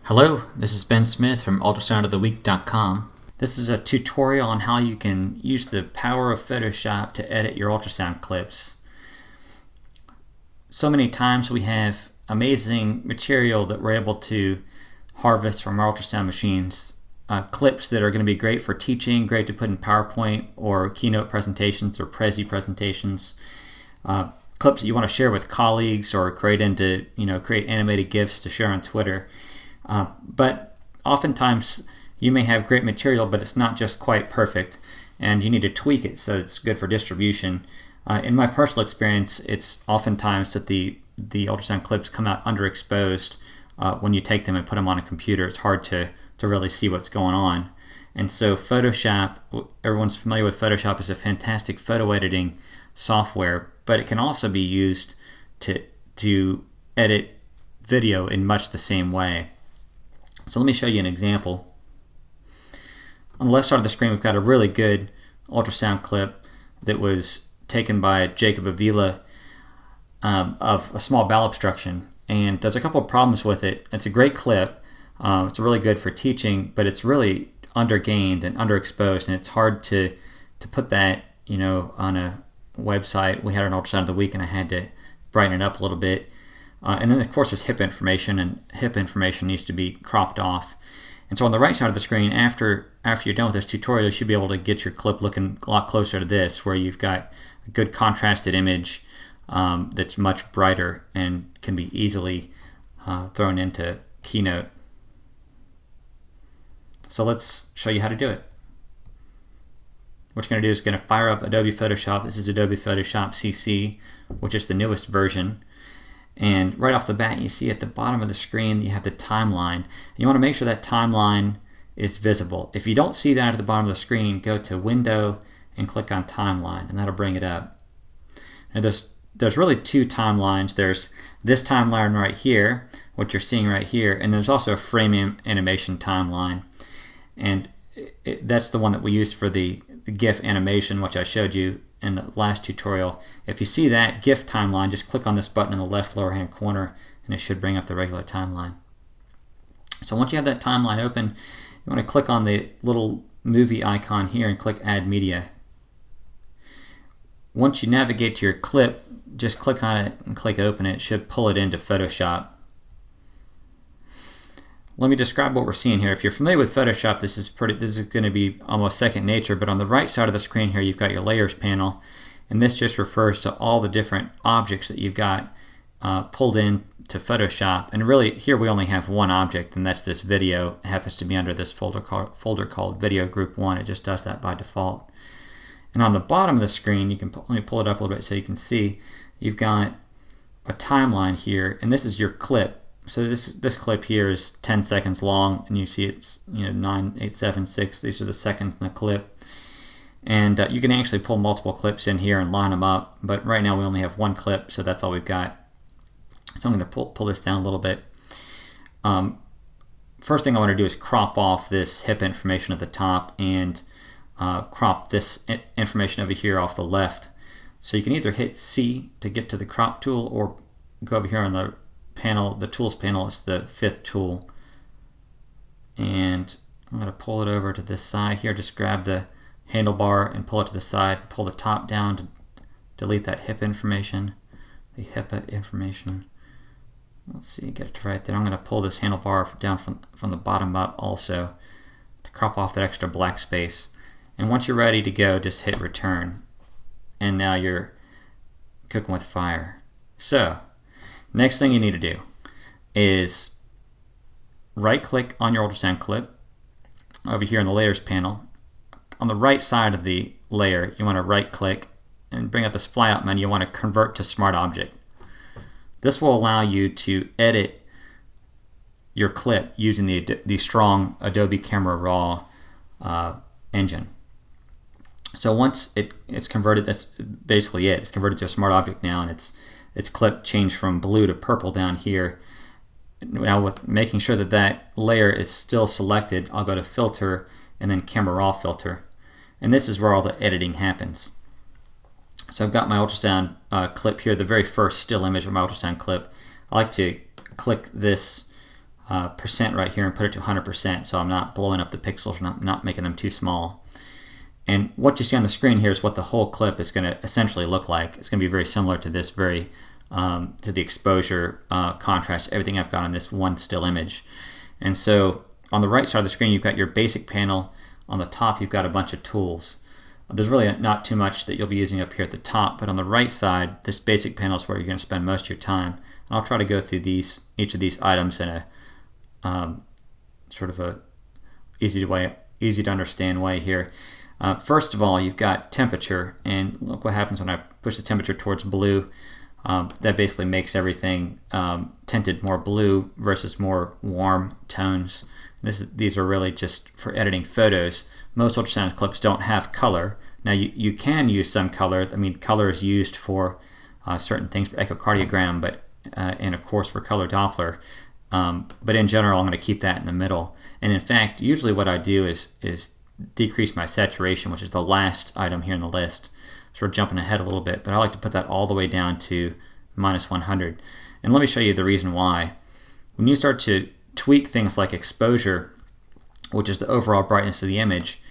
Hello, this is Ben Smith from ultrasoundoftheweek.com. This is a tutorial on how you can use the power of Photoshop to edit your ultrasound clips. So many times we have amazing material that we're able to harvest from our ultrasound machines. Clips that are going to be great for teaching, great to put in PowerPoint or keynote presentations or Prezi presentations. Clips that you want to share with colleagues or create animated GIFs to share on Twitter. But oftentimes you may have great material, but it's not just quite perfect, and you need to tweak it so it's good for distribution. In my personal experience, it's oftentimes that the ultrasound clips come out underexposed when you take them and put them on a computer. It's hard to really see what's going on. And so Photoshop, everyone's familiar with Photoshop, is a fantastic photo editing software, but it can also be used to edit video in much the same way. So let me show you an example. On the left side of the screen, we've got a really good ultrasound clip that was taken by Jacob Avila of a small bowel obstruction. And there's a couple of problems with it. It's a great clip. It's really good for teaching, but it's really undergained and underexposed, and it's hard to put that on a website. We had an ultrasound of the week, and I had to brighten it up a little bit. And then, of course, there's hip information, and hip information needs to be cropped off. And so on the right side of the screen, after you're done with this tutorial, you should be able to get your clip looking a lot closer to this, where you've got a good contrasted image that's much brighter and can be easily thrown into Keynote. So let's show you how to do it. What you're going to do is going to fire up Adobe Photoshop. This is Adobe Photoshop CC, which is the newest version. And right off the bat, you see at the bottom of the screen, you have the timeline. You want to make sure that timeline is visible. If you don't see that at the bottom of the screen, go to Window and click on Timeline, and that'll bring it up. And there's really two timelines. There's this timeline right here, what you're seeing right here, and there's also a frame animation timeline. And that's the one that we used for the GIF animation, which I showed you in the last tutorial. If you see that GIF timeline, just click on this button in the left lower hand corner and it should bring up the regular timeline. So once you have that timeline open, you want to click on the little movie icon here and click Add Media. Once you navigate to your clip, just click on it and click Open. It should pull it into Photoshop. Let me describe what we're seeing here. If you're familiar with Photoshop, this is going to be almost second nature, but on the right side of the screen here, you've got your layers panel, and this just refers to all the different objects that you've got pulled in to Photoshop. And really, here we only have one object, and that's this video. It happens to be under this folder called Video Group 1. It just does that by default. And on the bottom of the screen, let me pull it up a little bit so you can see, you've got a timeline here, and this is your clip. So this clip here is 10 seconds long, and you see it's 9, 8, 7, 6. These are the seconds in the clip, and you can actually pull multiple clips in here and line them up. But right now we only have one clip, so that's all we've got. So I'm going to pull this down a little bit. First thing I want to do is crop off this hip information at the top and crop this information over here off the left. So you can either hit C to get to the crop tool, or go over here on the panel. The tools panel is the 5th tool, and I'm going to pull it over to this side here. Just grab the handlebar and pull it to the side. Pull the top down to delete that hip information. The HIPAA information. Let's see, get it to right there. I'm going to pull this handlebar down from the bottom up also to crop off that extra black space. And once you're ready to go, just hit return. And now you're cooking with fire. So next thing you need to do is right click on your ultrasound clip over here in the layers panel. On the right side of the layer, you want to right click and bring up this flyout menu. You want to convert to smart object. This will allow you to edit your clip using the strong Adobe Camera Raw engine. So once it's converted, that's basically it. It's converted to a smart object now, and its clip changed from blue to purple down here. Now, with making sure that layer is still selected, I'll go to Filter and then Camera Raw Filter. And this is where all the editing happens. So I've got my ultrasound clip here, the very first still image of my ultrasound clip. I like to click this percent right here and put it to 100%, so I'm not blowing up the pixels, not making them too small. And what you see on the screen here is what the whole clip is going to essentially look like. It's going to be very similar to this, to the exposure, contrast, everything I've got on this one still image. And so on the right side of the screen, you've got your basic panel. On the top, you've got a bunch of tools. There's really not too much that you'll be using up here at the top, but on the right side, this basic panel is where you're going to spend most of your time. And I'll try to go through each of these items in a sort of a easy to understand way here. First of all, you've got temperature, and look what happens when I push the temperature towards blue. That basically makes everything tinted more blue versus more warm tones. These are really just for editing photos. Most ultrasound clips don't have color. Now you can use some color. I mean, color is used for certain things, for echocardiogram, but and of course for color Doppler. But in general, I'm going to keep that in the middle. And in fact, usually what I do is decrease my saturation, which is the last item here in the list. Sort of jumping ahead a little bit, but I like to put that all the way down to -100. And let me show you the reason why. When you start to tweak things like exposure, which is the overall brightness of the image,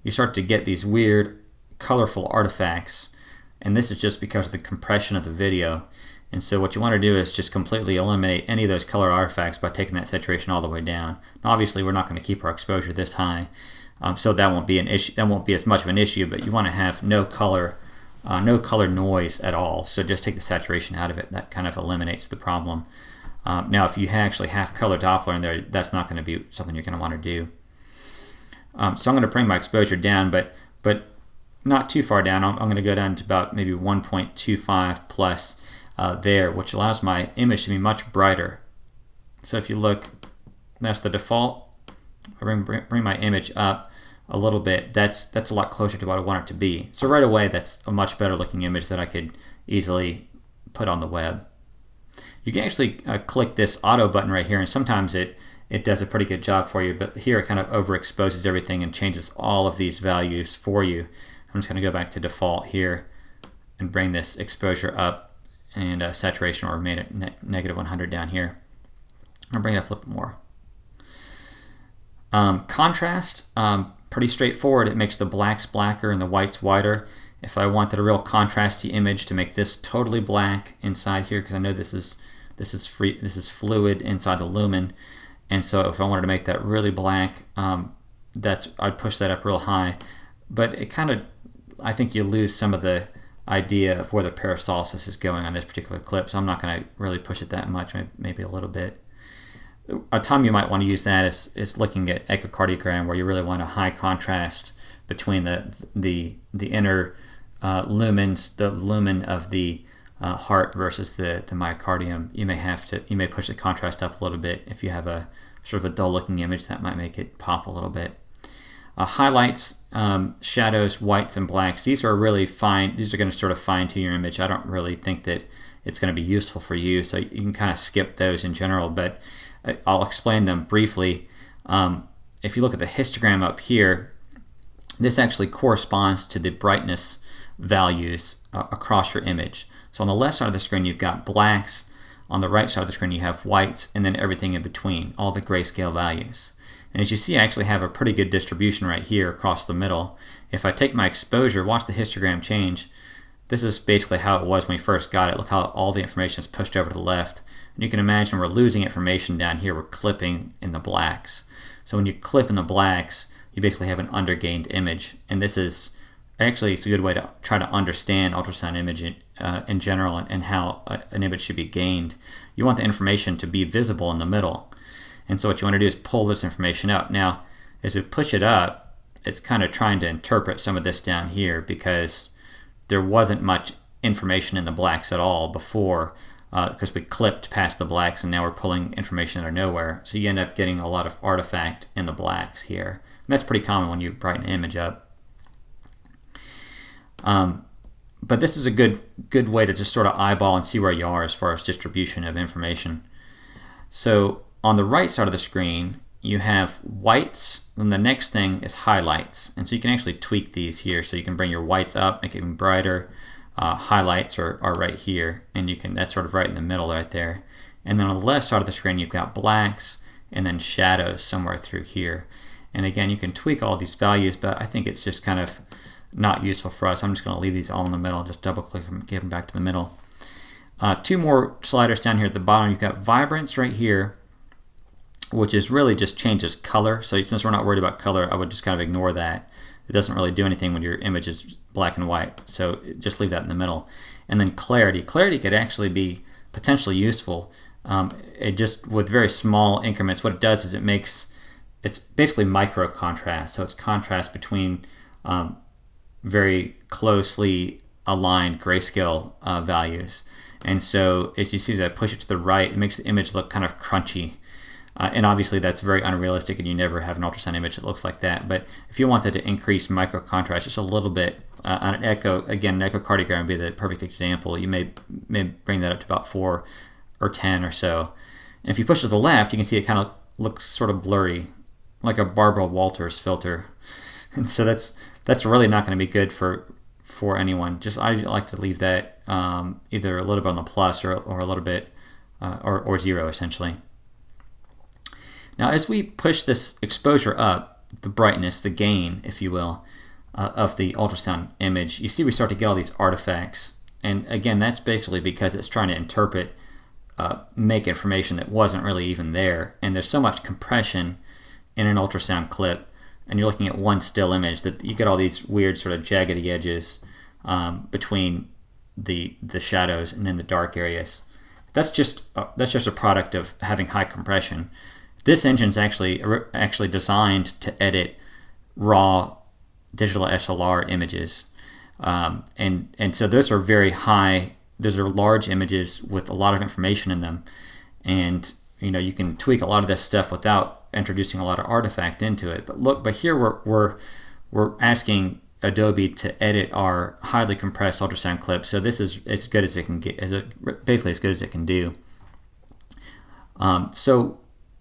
you start to get these weird colorful artifacts, and this is just because of the compression of the video. And so what you want to do is just completely eliminate any of those color artifacts by taking that saturation all the way down. Now, obviously, we're not going to keep our exposure this high, so that won't be an issue. That won't be as much of an issue. But you want to have no color noise at all. So just take the saturation out of it. That kind of eliminates the problem. Now, if you actually have color Doppler in there, that's not going to be something you're going to want to do. So I'm going to bring my exposure down, but not too far down. I'm going to go down to about maybe 1.25 plus there, which allows my image to be much brighter. So if you look, that's the default. I bring my image up a little bit. That's a lot closer to what I want it to be. So right away, that's a much better looking image that I could easily put on the web. You can actually click this auto button right here, and sometimes it does a pretty good job for you, but here it kind of overexposes everything and changes all of these values for you. I'm just going to go back to default here and bring this exposure up, and saturation, or made it -100 down here. I'll bring it up a little bit more. Contrast, pretty straightforward. It makes the blacks blacker and the whites whiter. If I wanted a real contrasty image to make this totally black inside here, because I know this is fluid inside the lumen, and so if I wanted to make that really black, I'd push that up real high. But it kind of, I think you lose some of the idea of where the peristalsis is going on this particular clip, so I'm not going to really push it that much, maybe a little bit. A time you might want to use that is looking at echocardiogram, where you really want a high contrast between the inner lumens, the lumen of the heart versus the myocardium. You may push the contrast up a little bit. If you have a sort of a dull looking image, that might make it pop a little bit. Highlights, shadows, whites, and blacks. These are really fine. These are going to sort of fine tune your image. I don't really think that it's going to be useful for you, so you can kind of skip those in general, but I'll explain them briefly. If you look at the histogram up here, this actually corresponds to the brightness values across your image. So on the left side of the screen, you've got blacks. On the right side of the screen, you have whites, and then everything in between, all the grayscale values. And as you see, I actually have a pretty good distribution right here across the middle. If I take my exposure, watch the histogram change. This is basically how it was when we first got it. Look how all the information is pushed over to the left. And you can imagine we're losing information down here. We're clipping in the blacks. So when you clip in the blacks, you basically have an undergained image. And this is actually, it's a good way to try to understand ultrasound imaging in general, and how an image should be gained. You want the information to be visible in the middle. And so what you want to do is pull this information up. Now, as we push it up, it's kind of trying to interpret some of this down here, because there wasn't much information in the blacks at all before, because we clipped past the blacks, and now we're pulling information out of nowhere. So you end up getting a lot of artifact in the blacks here. And that's pretty common when you brighten an image up. But this is a good way to just sort of eyeball and see where you are as far as distribution of information. So on the right side of the screen, you have whites, and the next thing is highlights. And so you can actually tweak these here. So you can bring your whites up, make it even brighter. Highlights are right here, and that's sort of right in the middle right there. And then on the left side of the screen, you've got blacks, and then shadows somewhere through here. And again, you can tweak all these values, but I think it's just kind of not useful for us. I'm just going to leave these all in the middle, just double click them, give them back to the middle. Two more sliders down here at the bottom. You've got vibrance right here, which is really just changes color. So since we're not worried about color, I would just kind of ignore that. It doesn't really do anything when your image is black and white, so just leave that in the middle. And then clarity. Clarity could actually be potentially useful. It just, with very small increments, what it does is it's basically micro contrast. So it's contrast between very closely aligned grayscale values. And so as you see, as I push it to the right, it makes the image look kind of crunchy. And obviously that's very unrealistic, and you never have an ultrasound image that looks like that. But if you wanted to increase micro contrast just a little bit, on an echo, again, an echocardiogram would be the perfect example. You may bring that up to about 4 or 10 or so. And if you push to the left, you can see it kind of looks sort of blurry, like a Barbara Walters filter. And so that's really not going to be good for anyone. Just I like to leave that either a little bit on the plus or a little bit or 0 essentially. Now, as we push this exposure up, the brightness, the gain, if you will, of the ultrasound image, you see we start to get all these artifacts. And again, that's basically because it's trying to interpret, make information that wasn't really even there. And there's so much compression in an ultrasound clip, and you're looking at one still image, that you get all these weird sort of jaggedy edges between the shadows and then the dark areas. That's just a product of having high compression. This engine's actually designed to edit raw digital SLR images, and so those are very high. Those are large images with a lot of information in them, and you can tweak a lot of this stuff without introducing a lot of artifact into it. But here we're asking Adobe to edit our highly compressed ultrasound clip, so this is as good as it can get, basically as good as it can do.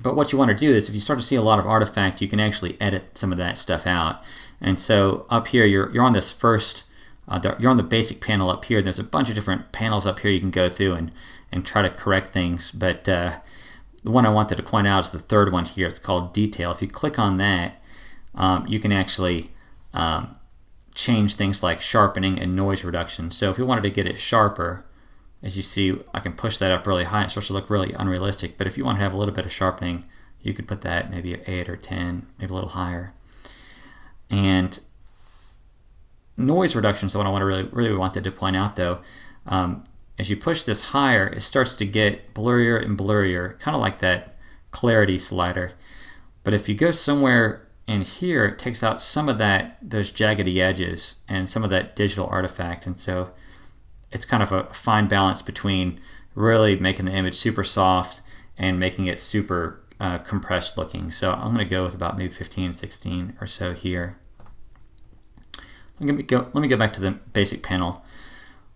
But what you want to do is, if you start to see a lot of artifact, you can actually edit some of that stuff out. And so up here, you're on this first, you're on the basic panel up here. There's a bunch of different panels up here you can go through and try to correct things. But the one I wanted to point out is the third one here. It's called Detail. If you click on that, you can actually change things like sharpening and noise reduction. So if we wanted to get it sharper, as you see, I can push that up really high. It starts to look really unrealistic. But if you want to have a little bit of sharpening, you could put that maybe at 8 or 10, maybe a little higher. And noise reduction is the one I want to really wanted to point out, though. As you push this higher, it starts to get blurrier and blurrier, kind of like that clarity slider. But if you go somewhere in here, it takes out some of those jaggedy edges and some of that digital artifact. And so it's kind of a fine balance between really making the image super soft and making it super compressed looking. So I'm going to go with about maybe 15, 16 or so here. Let me go back to the basic panel.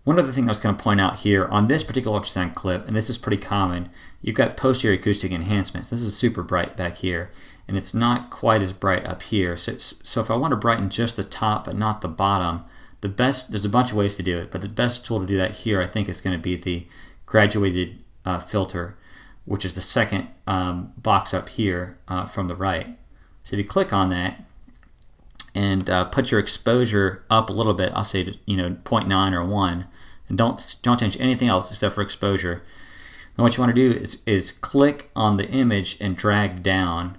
One other thing I was going to point out here on this particular ultrasound clip, and this is pretty common, you've got posterior acoustic enhancements. This is super bright back here, and it's not quite as bright up here. So if I want to brighten just the top but not the bottom, there's a bunch of ways to do it, but the best tool to do that here, I think, is going to be the graduated filter, which is the second box up here from the right. So if you click on that and put your exposure up a little bit, I'll say 0.9 or 1, and don't change anything else except for exposure. And what you want to do is click on the image and drag down,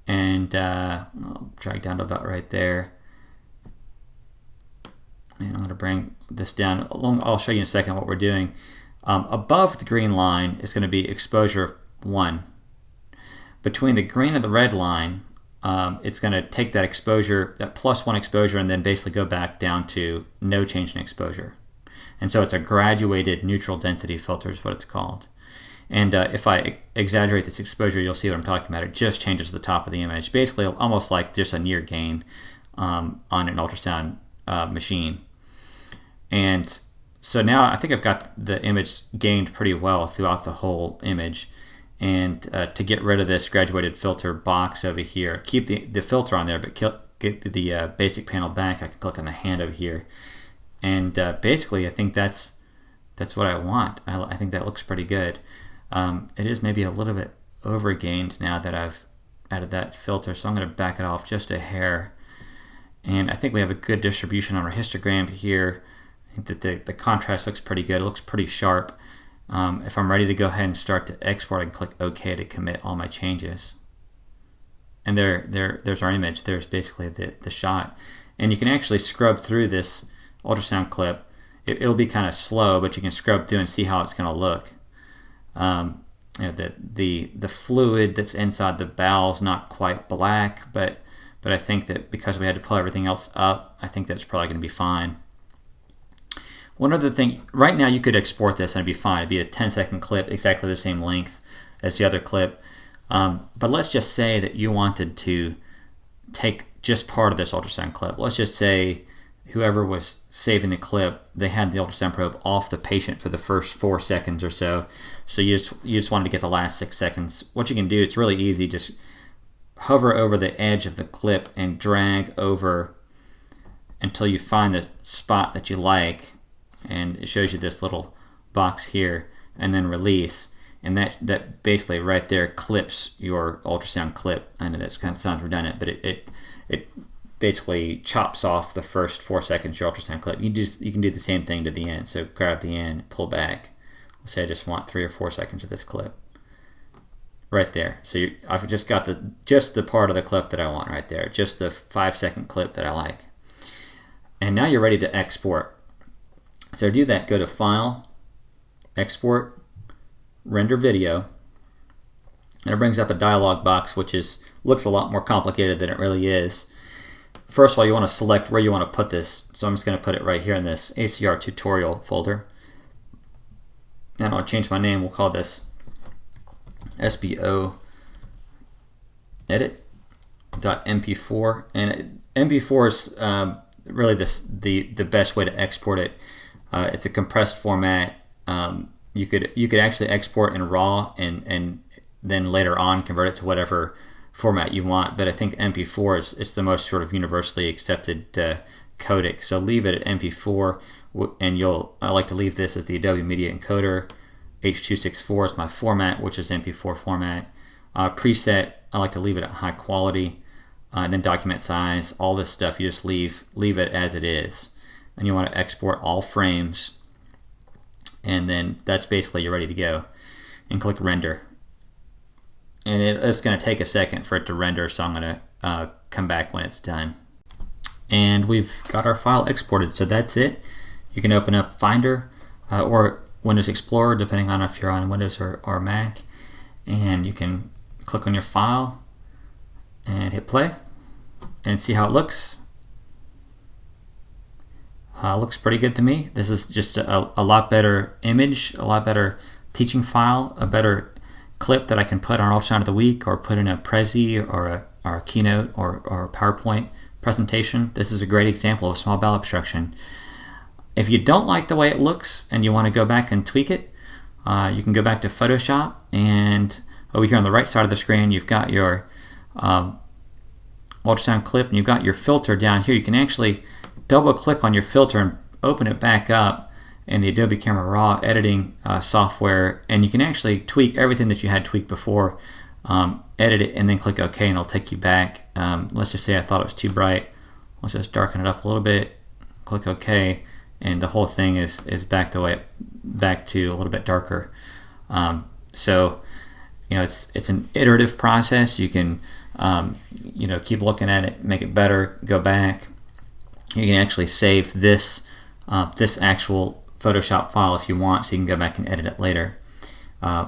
and I'll drag down to about right there. And I'm going to bring this down. I'll show you in a second what we're doing. Above the green line is going to be exposure 1. Between the green and the red line, it's going to take that exposure, that +1 exposure, and then basically go back down to no change in exposure. And so it's a graduated neutral density filter is what it's called. And if I exaggerate this exposure, you'll see what I'm talking about. It just changes the top of the image, basically almost like just a near gain on an ultrasound machine. And so now I think I've got the image gained pretty well throughout the whole image. And to get rid of this graduated filter box over here, keep the filter on there, but get the basic panel back, I can click on the hand over here. And basically, I think that's what I want. I think that looks pretty good. It is maybe a little bit overgained now that I've added that filter, so I'm going to back it off just a hair. And I think we have a good distribution on our histogram here. I think that the contrast looks pretty good. It looks pretty sharp. If I'm ready to go ahead and start to export, I can click OK to commit all my changes. And there's our image. There's basically the shot. And you can actually scrub through this ultrasound clip. It'll be kind of slow, but you can scrub through and see how it's going to look. The fluid that's inside the bowel is not quite black, but I think that because we had to pull everything else up, I think that's probably going to be fine. One other thing, right now you could export this and it'd be fine. It'd be a 10-second clip, exactly the same length as the other clip. But let's just say that you wanted to take just part of this ultrasound clip. Let's just say whoever was saving the clip, they had the ultrasound probe off the patient for the first 4 seconds or so. So you just wanted to get the last 6 seconds. What you can do, it's really easy, just hover over the edge of the clip and drag over until you find the spot that you like, and it shows you this little box here, and then release, and that basically right there clips your ultrasound clip. I know that kind of sounds redundant, but it basically chops off the first 4 seconds of your ultrasound clip. You can do the same thing to the end. So grab the end, pull back. Let's say I just want 3 or 4 seconds of this clip. Right there. So I've just got the part of the clip that I want right there. Just the 5-second clip that I like. And now you're ready to export. So to do that, go to File, Export, Render Video. And it brings up a dialog box which looks a lot more complicated than it really is. First of all, you want to select where you want to put this. So I'm just going to put it right here in this ACR tutorial folder. And I'll change my name. We'll call this SBO edit.mp4. And mp4 is really the best way to export it. It's a compressed format. You could actually export in RAW and then later on convert it to whatever format you want, but I think MP4 is the most sort of universally accepted codec. So leave it at MP4, and I like to leave this as the Adobe Media Encoder. H.264 is my format, which is MP4 format. Preset, I like to leave it at high quality. And then document size, all this stuff, you just leave it as it is. And you want to export all frames, and then that's basically you're ready to go. And click render. And it's going to take a second for it to render, so I'm going to come back when it's done. And we've got our file exported, so that's it. You can open up Finder or Windows Explorer, depending on if you're on Windows or Mac. And you can click on your file and hit play and see how it looks. Looks pretty good to me. This is just a lot better image, a lot better teaching file, a better clip that I can put on Ultrasound of the Week or put in a Prezi or a Keynote or a PowerPoint presentation. This is a great example of small bowel obstruction. If you don't like the way it looks and you want to go back and tweak it, you can go back to Photoshop, and over here on the right side of the screen you've got your ultrasound clip, and you've got your filter down here. You can actually double click on your filter and open it back up in the Adobe Camera Raw editing software, and you can actually tweak everything that you had tweaked before, edit it, and then click OK, and it'll take you back. Let's just say I thought it was too bright. Let's just darken it up a little bit, click OK, and the whole thing is back to a little bit darker. So it's an iterative process. You can keep looking at it, make it better, go back. You can actually save this actual Photoshop file if you want, so you can go back and edit it later.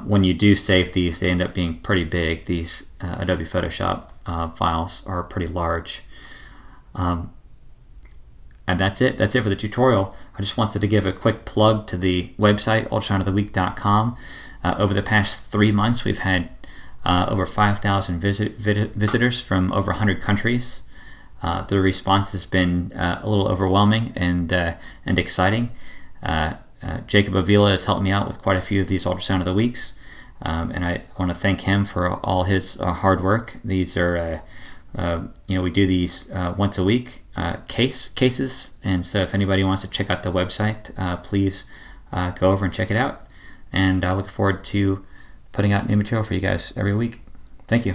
When you do save these, they end up being pretty big. These Adobe Photoshop files are pretty large. And that's it. That's it for the tutorial. I just wanted to give a quick plug to the website, ultrasoundoftheweek.com. Over the past 3 months, we've had over 5,000 visitors from over 100 countries. The response has been a little overwhelming and exciting. Jacob Avila has helped me out with quite a few of these Ultrasound of the Weeks, and I want to thank him for all his hard work. These are, we do these once a week cases, and so if anybody wants to check out the website, please go over and check it out. And I look forward to putting out new material for you guys every week. Thank you.